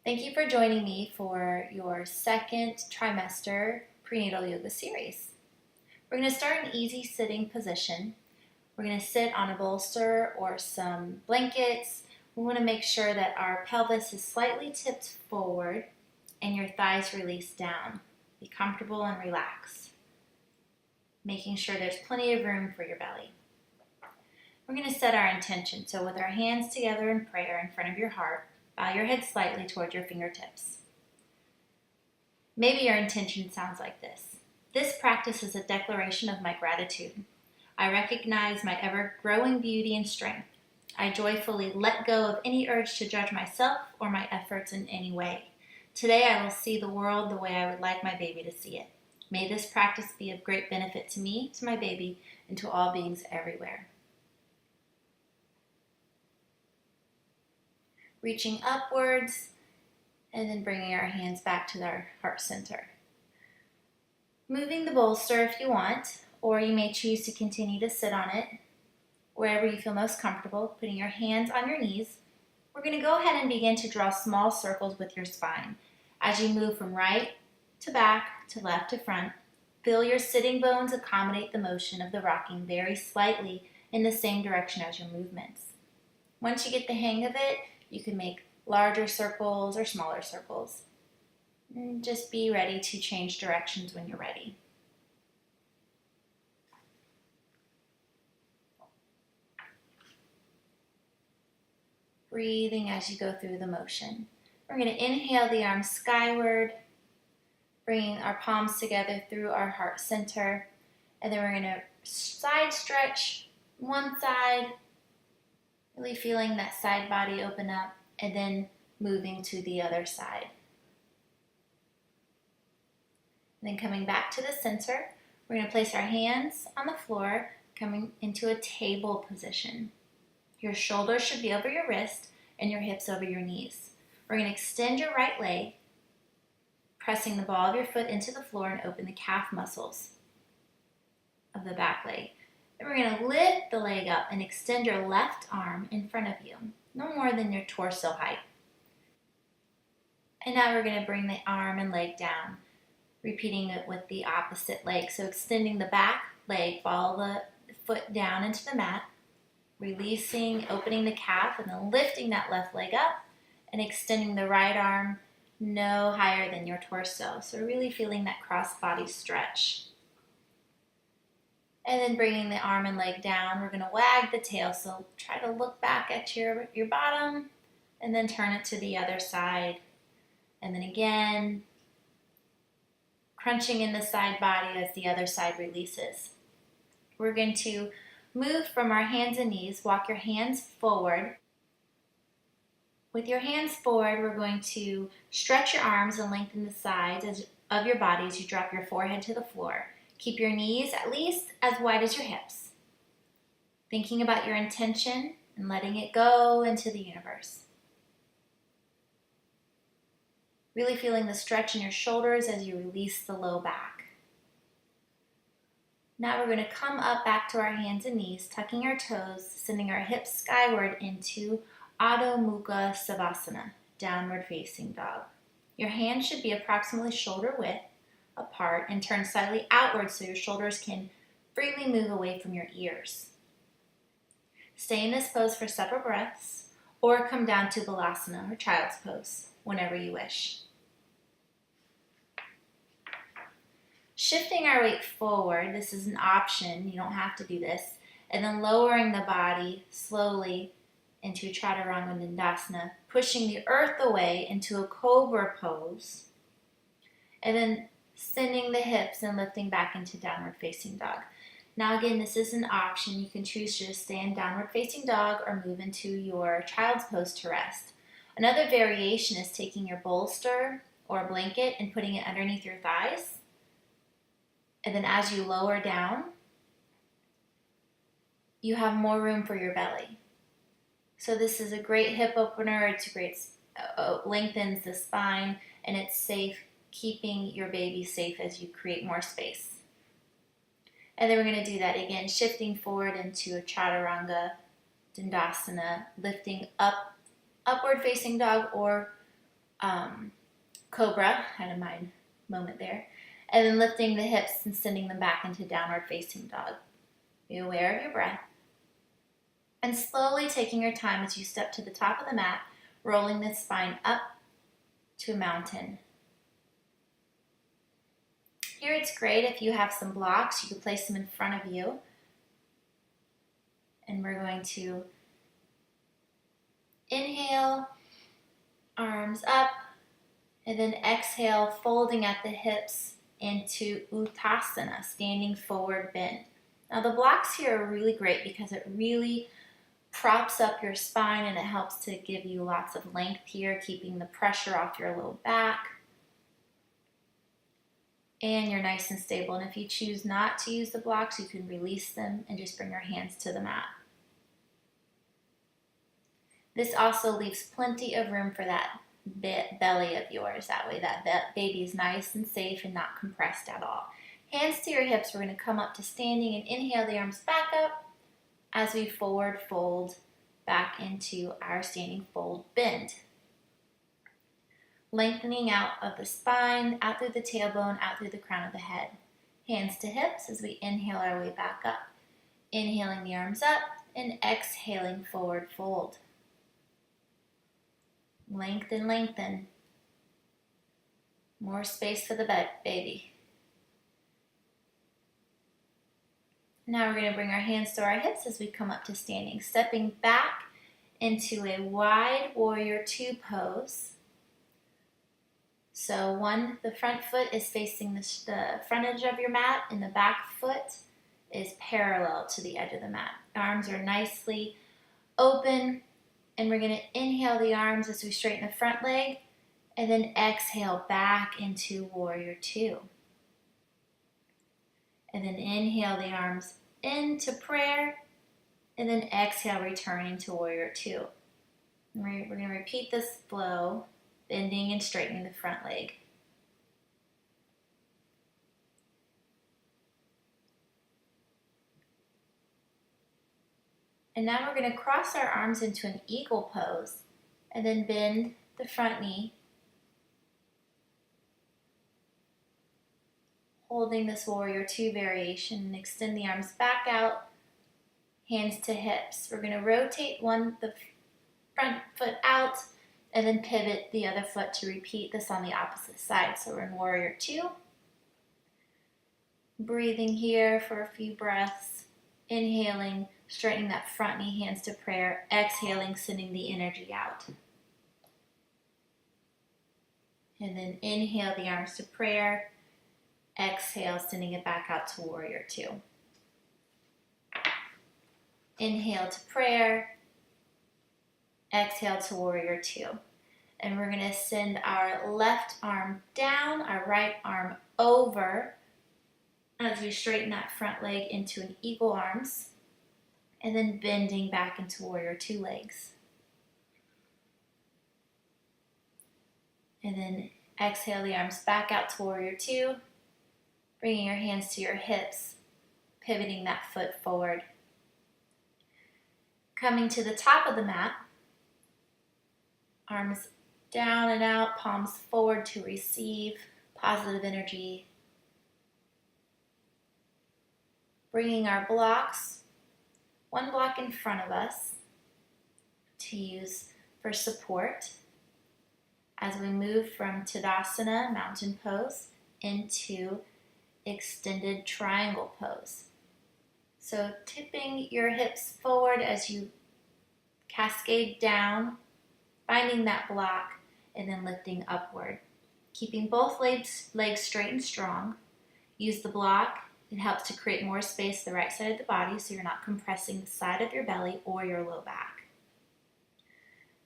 Thank you for joining me for your second trimester prenatal yoga series. We're going to start in easy sitting position. We're going to sit on a bolster or some blankets. We want to make sure that our pelvis is slightly tipped forward and your thighs release down. Be comfortable and relax, making sure there's plenty of room for your belly. We're going to set our intention. So with our hands together in prayer in front of your heart, bow your head slightly towards your fingertips. Maybe your intention sounds like this. This practice is a declaration of my gratitude. I recognize my ever-growing beauty and strength. I joyfully let go of any urge to judge myself or my efforts in any way. Today I will see the world the way I would like my baby to see it. May this practice be of great benefit to me, to my baby, and to all beings everywhere. Reaching upwards and then bringing our hands back to our heart center. Moving the bolster if you want, or you may choose to continue to sit on it wherever you feel most comfortable, putting your hands on your knees. We're going to go ahead and begin to draw small circles with your spine. As you move from right to back to left to front, feel your sitting bones accommodate the motion of the rocking very slightly in the same direction as your movements. Once you get the hang of it, you can make larger circles or smaller circles. And just be ready to change directions when you're ready. Breathing as you go through the motion. We're going to inhale the arms skyward, bringing our palms together through our heart center. And then we're going to side stretch one side, really feeling that side body open up, and then moving to the other side. And then coming back to the center, we're going to place our hands on the floor, coming into a table position. Your shoulders should be over your wrist and your hips over your knees. We're going to extend your right leg, pressing the ball of your foot into the floor and open the calf muscles of the back leg. Then we're going to lift the leg up and extend your left arm in front of you, no more than your torso height. And now we're going to bring the arm and leg down, repeating it with the opposite leg. So extending the back leg, follow the foot down into the mat, releasing, opening the calf, and then lifting that left leg up and extending the right arm no higher than your torso. So really feeling that cross-body stretch. And then bringing the arm and leg down, we're going to wag the tail. So try to look back at your bottom and then turn it to the other side. And then again, crunching in the side body as the other side releases. We're going to move from our hands and knees, walk your hands forward. With your hands forward, we're going to stretch your arms and lengthen the sides of your body as you drop your forehead to the floor. Keep your knees at least as wide as your hips. Thinking about your intention and letting it go into the universe. Really feeling the stretch in your shoulders as you release the low back. Now we're going to come up back to our hands and knees, tucking our toes, sending our hips skyward into Adho Mukha Savasana, downward facing dog. Your hands should be approximately shoulder width apart and turn slightly outward so your shoulders can freely move away from your ears. Stay in this pose for several breaths or come down to Balasana or Child's Pose whenever you wish. Shifting our weight forward, this is an option, you don't have to do this, and then lowering the body slowly into Chaturanga Dandasana, pushing the earth away into a Cobra Pose, and then sending the hips and lifting back into Downward Facing Dog. Now again, this is an option. You can choose to just stay in Downward Facing Dog or move into your Child's Pose to rest. Another variation is taking your bolster or blanket and putting it underneath your thighs. And then as you lower down, you have more room for your belly. So this is a great hip opener. It's great, lengthens the spine, and it's safe, keeping your baby safe as you create more space. And then we're going to do that again, shifting forward into a Chaturanga Dandasana, lifting up, upward facing dog or cobra, had a mind moment there, and then lifting the hips and sending them back into downward facing dog. Be aware of your breath, and slowly taking your time as you step to the top of the mat, rolling the spine up to a mountain. Here it's great if you have some blocks, you can place them in front of you, and we're going to inhale, arms up, and then exhale, folding at the hips into Uttasana, standing forward bend. Now the blocks here are really great because it really props up your spine and it helps to give you lots of length here, keeping the pressure off your low back. And you're nice and stable. And if you choose not to use the blocks, you can release them and just bring your hands to the mat. This also leaves plenty of room for that belly of yours. That way that baby is nice and safe and not compressed at all. Hands to your hips. We're going to come up to standing and inhale the arms back up as we forward fold back into our standing fold bend. Lengthening out of the spine, out through the tailbone, out through the crown of the head. Hands to hips as we inhale our way back up. Inhaling the arms up and exhaling forward fold. Lengthen, lengthen. More space for the baby. Now we're going to bring our hands to our hips as we come up to standing, stepping back into a wide warrior two pose. So the front foot is facing the front edge of your mat, and the back foot is parallel to the edge of the mat. Arms are nicely open, and we're going to inhale the arms as we straighten the front leg, and then exhale back into warrior two. And then inhale the arms into prayer, and then exhale, returning to warrior two. We're going to repeat this flow, bending and straightening the front leg. And now we're going to cross our arms into an eagle pose, and then bend the front knee, holding this warrior two variation, and extend the arms back out, hands to hips. We're going to rotate the front foot out, and then pivot the other foot to repeat this on the opposite side. So we're in warrior two. Breathing here for a few breaths. Inhaling, straightening that front knee, hands to prayer. Exhaling, sending the energy out. And then inhale the arms to prayer. Exhale, sending it back out to warrior two. Inhale to prayer. Exhale to warrior two. And we're going to send our left arm down, our right arm over as we straighten that front leg into an eagle arms, and then bending back into warrior two legs. And then exhale the arms back out to warrior two, bringing your hands to your hips, pivoting that foot forward. Coming to the top of the mat, arms down and out, palms forward to receive positive energy. Bringing our blocks, one block in front of us to use for support as we move from Tadasana, mountain pose, into extended triangle pose. So tipping your hips forward as you cascade down, finding that block, and then lifting upward. Keeping both legs straight and strong. Use the block. It helps to create more space to the right side of the body so you're not compressing the side of your belly or your low back.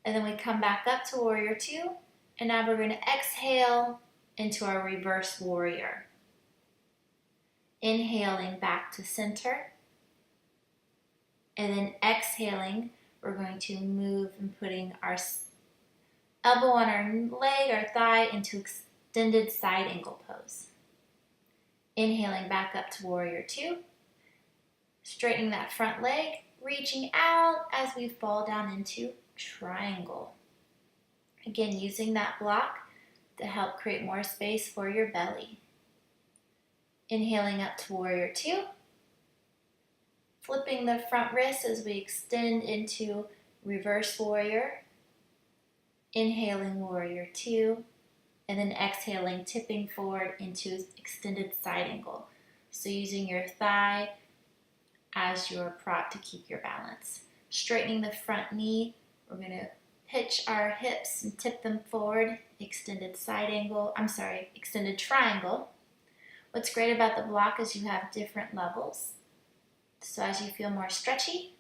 And then we come back up to warrior two, and now we're going to exhale into our reverse warrior. Inhaling back to center, and then exhaling, we're going to move and putting our elbow on our leg, our thigh, into extended side angle pose. Inhaling back up to warrior two, straightening that front leg, reaching out as we fall down into triangle. Again, using that block to help create more space for your belly. Inhaling up to warrior two. Flipping the front wrist as we extend into reverse warrior. Inhaling warrior two. And then exhaling, tipping forward into extended side angle. So using your thigh as your prop to keep your balance. Straightening the front knee, we're going to pitch our hips and tip them forward, extended triangle. What's great about the block is you have different levels. So as you feel more stretchy,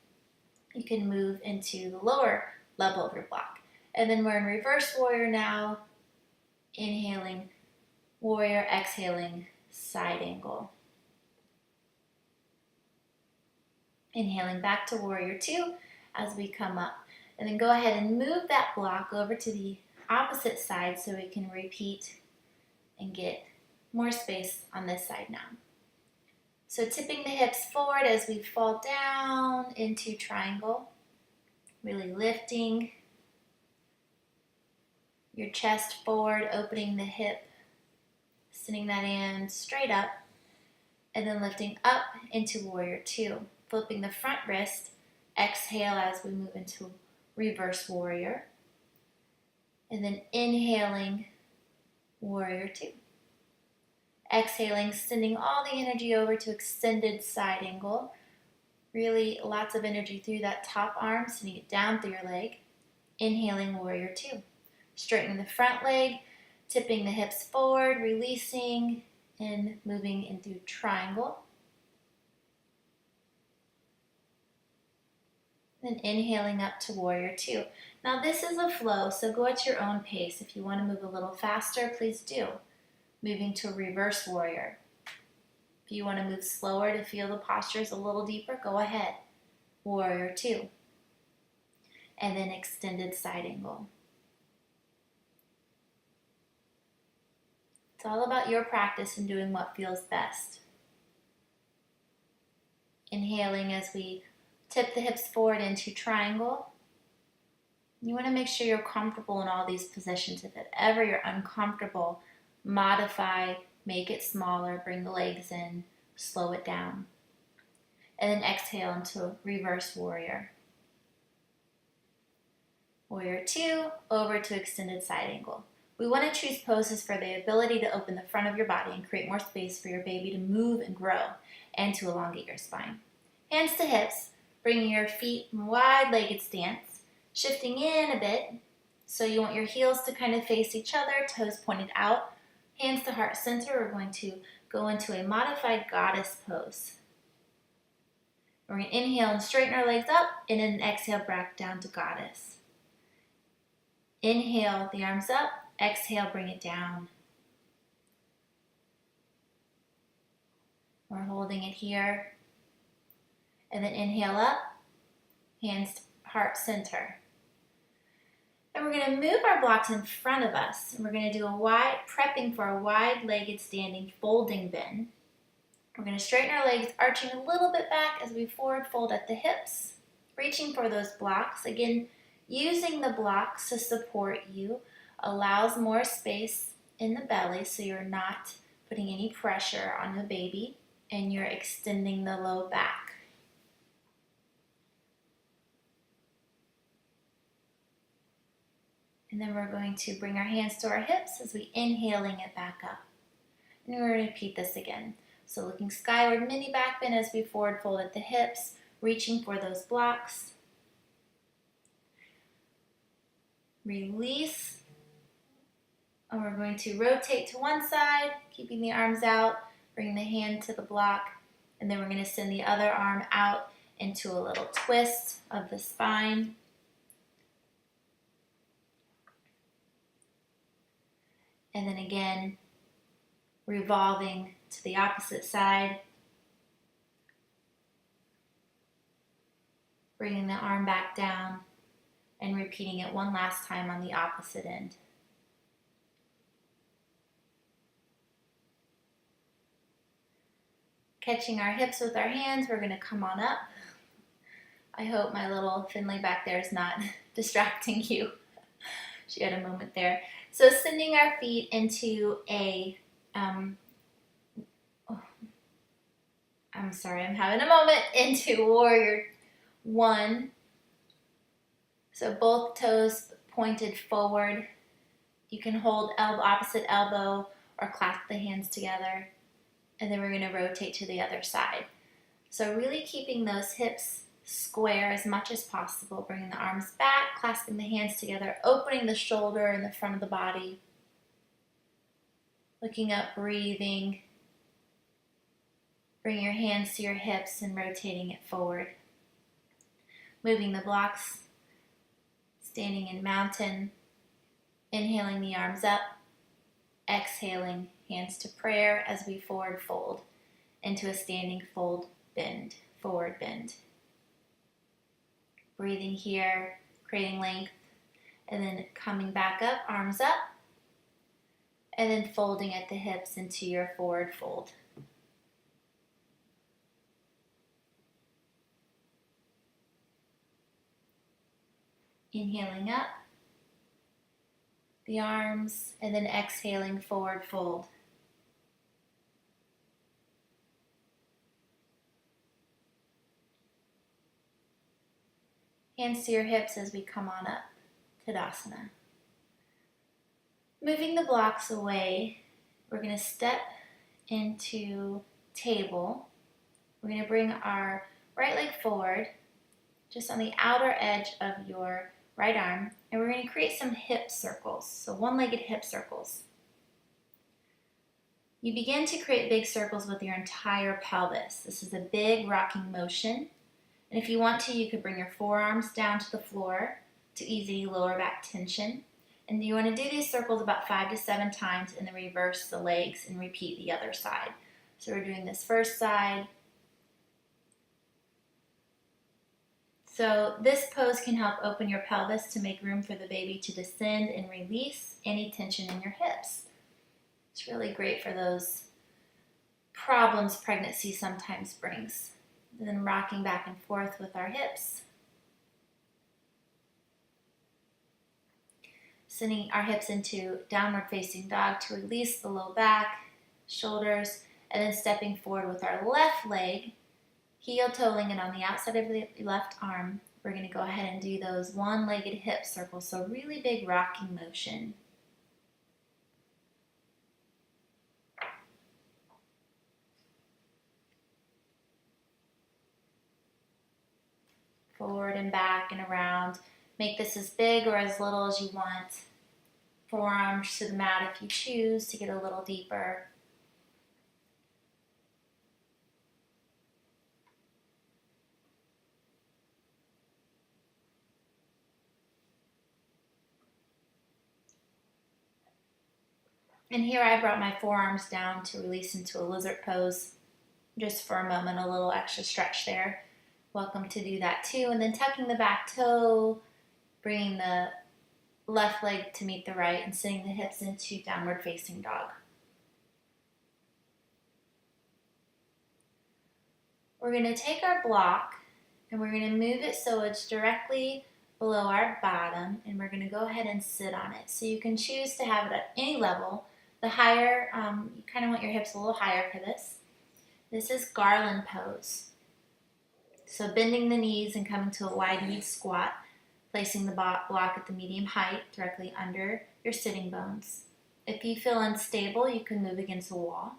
you can move into the lower level of your block. And then we're in reverse warrior now. Inhaling warrior, exhaling side angle. Inhaling back to warrior two as we come up. And then go ahead and move that block over to the opposite side so we can repeat and get more space on this side now. So tipping the hips forward as we fall down into triangle. Really lifting your chest forward, opening the hip, sending that in straight up, and then lifting up into warrior two. Flipping the front wrist, exhale as we move into reverse warrior, and then inhaling warrior two. Exhaling, sending all the energy over to extended side angle. Really lots of energy through that top arm, sending it down through your leg. Inhaling warrior two. Straightening the front leg, tipping the hips forward, releasing, and moving into triangle. Then inhaling up to warrior two. Now this is a flow, so go at your own pace. If you want to move a little faster, please do. Moving to reverse warrior. If you want to move slower to feel the postures a little deeper, go ahead. Warrior two. And then extended side angle. It's all about your practice and doing what feels best. Inhaling as we tip the hips forward into triangle. You want to make sure you're comfortable in all these positions. If ever you're uncomfortable, modify, make it smaller, bring the legs in, slow it down. And then exhale into reverse warrior. Warrior two, over to extended side angle. We want to choose poses for the ability to open the front of your body and create more space for your baby to move and grow and to elongate your spine. Hands to hips, bringing your feet in wide-legged stance, shifting in a bit. So you want your heels to kind of face each other, toes pointed out, hands to heart center. We're going to go into a modified goddess pose. We're going to inhale and straighten our legs up, and then exhale back down to goddess. Inhale, the arms up. Exhale, bring it down. We're holding it here. And then inhale up, hands to heart center. And we're going to move our blocks in front of us. And we're going to do prepping for a wide-legged standing folding bend. We're going to straighten our legs, arching a little bit back as we forward fold at the hips, reaching for those blocks. Again, using the blocks to support you allows more space in the belly so you're not putting any pressure on the baby and you're extending the low back. And then we're going to bring our hands to our hips as we inhaling it back up. And we're going to repeat this again. So looking skyward, mini back bend as we forward fold at the hips, reaching for those blocks. Release. And we're going to rotate to one side, keeping the arms out, bring the hand to the block, and then we're going to send the other arm out into a little twist of the spine. And then again, revolving to the opposite side. Bringing the arm back down and repeating it one last time on the opposite end. Catching our hips with our hands, we're going to come on up. I hope my little Finley back there is not distracting you. She had a moment there. So sending our feet into a, I'm sorry, I'm having a moment, into warrior one. So both toes pointed forward. You can hold opposite elbow or clasp the hands together. And then we're going to rotate to the other side. So really keeping those hips square as much as possible. Bringing the arms back, clasping the hands together, opening the shoulder in the front of the body. Looking up, breathing. Bring your hands to your hips and rotating it forward. Moving the blocks. Standing in mountain. Inhaling the arms up. Exhaling, hands to prayer as we forward fold into a standing fold bend, forward bend. Breathing here, creating length, and then coming back up, arms up, and then folding at the hips into your forward fold. Inhaling up, the arms, and then exhaling, forward fold. Hands to your hips as we come on up, Tadasana. Moving the blocks away, we're going to step into table. We're going to bring our right leg forward, just on the outer edge of your right arm, and we're going to create some hip circles, so one-legged hip circles. You begin to create big circles with your entire pelvis. This is a big rocking motion, and if you want to, you could bring your forearms down to the floor to ease any lower back tension, and you want to do these circles about 5 to 7 times and then reverse the legs and repeat the other side. So we're doing this first side. So this pose can help open your pelvis to make room for the baby to descend and release any tension in your hips. It's really great for those problems pregnancy sometimes brings. And then rocking back and forth with our hips. Sending our hips into downward facing dog to release the low back, shoulders, and then stepping forward with our left leg, heel toe linking on the outside of the left arm. We're going to go ahead and do those one-legged hip circles, so really big rocking motion. Forward and back and around. Make this as big or as little as you want. Forearms to the mat if you choose to get a little deeper. And here I brought my forearms down to release into a lizard pose just for a moment, a little extra stretch there. Welcome to do that too. And then tucking the back toe, bringing the left leg to meet the right and sending the hips into downward facing dog. We're going to take our block and we're going to move it so it's directly below our bottom, and we're going to go ahead and sit on it. So you can choose to have it at any level. The higher, you kind of want your hips a little higher for this. This is Garland Pose. So bending the knees and coming to a wide knee squat, placing the block at the medium height directly under your sitting bones. If you feel unstable, you can move against a wall.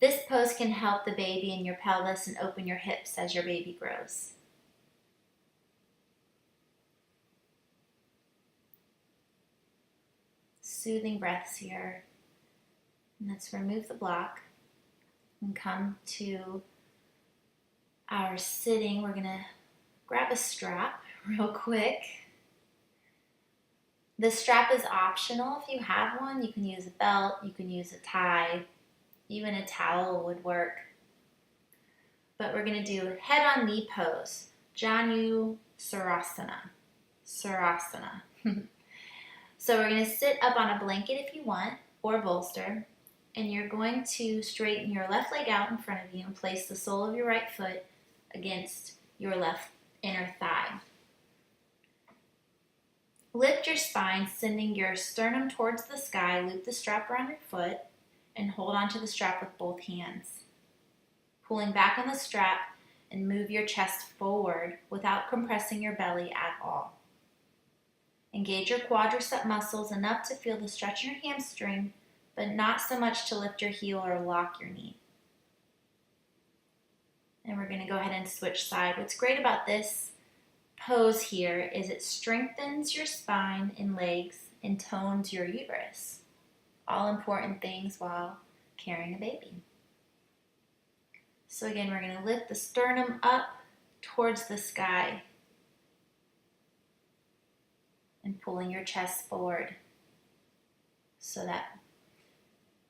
This pose can help the baby in your pelvis and open your hips as your baby grows. Soothing breaths here. And let's remove the block and come to our sitting. We're going to grab a strap real quick. The strap is optional if you have one. You can use a belt, you can use a tie, even a towel would work. But we're going to do head on knee pose, Janu Sarasana. Sarasana. So we're going to sit up on a blanket if you want, or bolster, and you're going to straighten your left leg out in front of you and place the sole of your right foot against your left inner thigh. Lift your spine, sending your sternum towards the sky. Loop the strap around your foot and hold onto the strap with both hands. Pulling back on the strap and move your chest forward without compressing your belly at all. Engage your quadricep muscles enough to feel the stretch in your hamstring, but not so much to lift your heel or lock your knee. And we're going to go ahead and switch side. What's great about this pose here is it strengthens your spine and legs and tones your uterus. All important things while carrying a baby. So again, we're going to lift the sternum up towards the sky and pulling your chest forward so that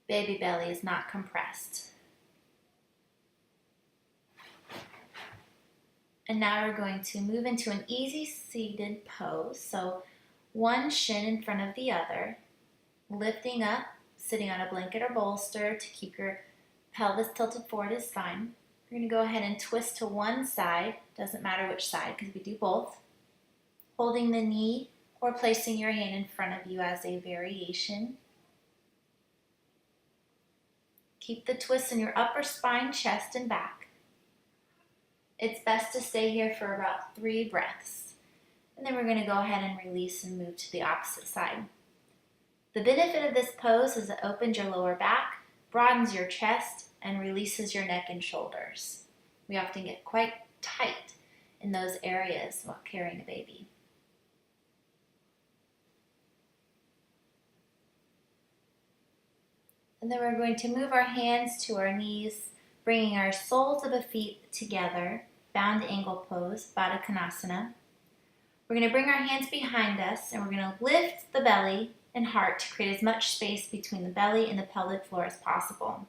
baby belly is not compressed. And now we're going to move into an easy seated pose. So one shin in front of the other, lifting up, sitting on a blanket or bolster to keep your pelvis tilted forward is fine. We're going to go ahead and twist to one side. Doesn't matter which side because we do both. Holding the knee or placing your hand in front of you as a variation. Keep the twist in your upper spine, chest, and back. It's best to stay here for about 3 breaths. And then we're going to go ahead and release and move to the opposite side. The benefit of this pose is it opens your lower back, broadens your chest, and releases your neck and shoulders. We often get quite tight in those areas while carrying a baby. And then we're going to move our hands to our knees, bringing our soles of the feet together, bound angle pose, Baddha Konasana. We're going to bring our hands behind us and we're going to lift the belly and heart to create as much space between the belly and the pelvic floor as possible.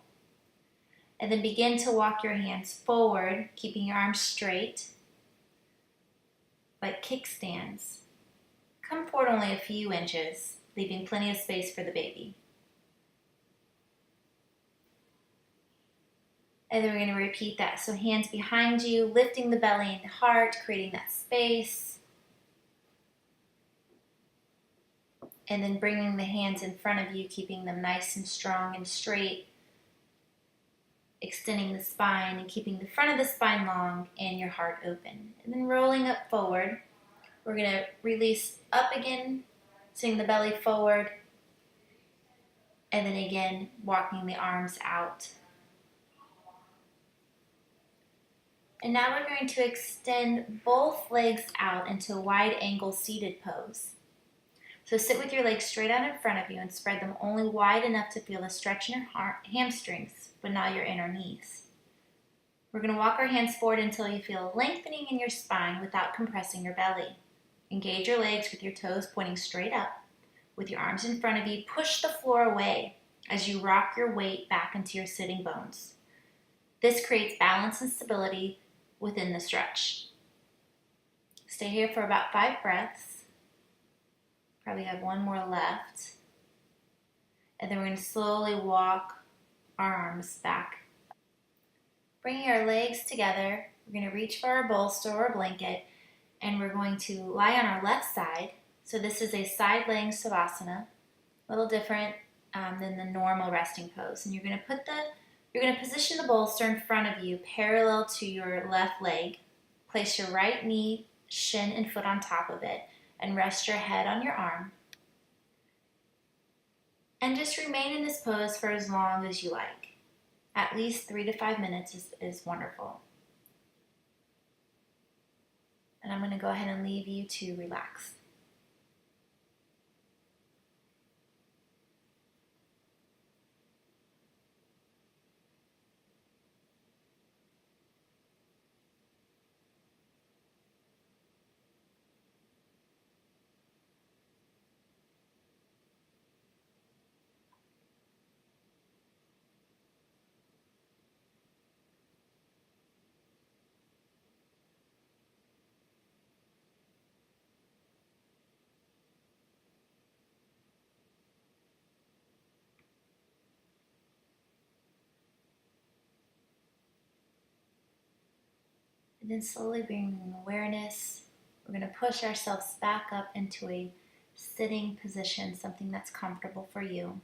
And then begin to walk your hands forward, keeping your arms straight, like kickstands. Come forward only a few inches, leaving plenty of space for the baby. And then we're going to repeat that. So hands behind you, lifting the belly and heart, creating that space. And then bringing the hands in front of you, keeping them nice and strong and straight. Extending the spine and keeping the front of the spine long and your heart open. And then rolling up forward. We're going to release up again, sending the belly forward. And then again, walking the arms out. And now we're going to extend both legs out into a wide angle seated pose. So sit with your legs straight out in front of you and spread them only wide enough to feel the stretch in your hamstrings, but not your inner knees. We're going to walk our hands forward until you feel a lengthening in your spine without compressing your belly. Engage your legs with your toes pointing straight up. With your arms in front of you, push the floor away as you rock your weight back into your sitting bones. This creates balance and stability within the stretch. Stay here for about 5 breaths. Probably have 1 more left. And then we're going to slowly walk our arms back. Bringing our legs together, we're going to reach for our bolster or blanket, and we're going to lie on our left side. So this is a side laying Savasana, a little different than the normal resting pose. And you're going to position the bolster in front of you parallel to your left leg. Place your right knee, shin, and foot on top of it and rest your head on your arm. And just remain in this pose for as long as you like. At least 3 to 5 minutes is wonderful. And I'm going to go ahead and leave you to relax. And then slowly bringing awareness, we're going to push ourselves back up into a sitting position, something that's comfortable for you.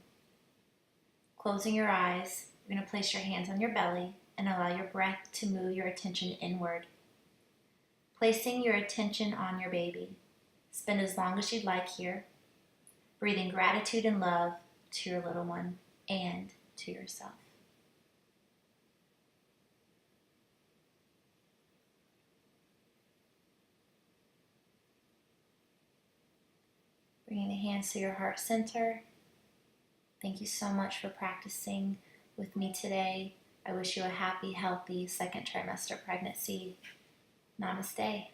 Closing your eyes, you're going to place your hands on your belly and allow your breath to move your attention inward. Placing your attention on your baby. Spend as long as you'd like here, breathing gratitude and love to your little one and to yourself. Bringing the hands to your heart center. Thank you so much for practicing with me today. I wish you a happy, healthy second trimester pregnancy. Namaste.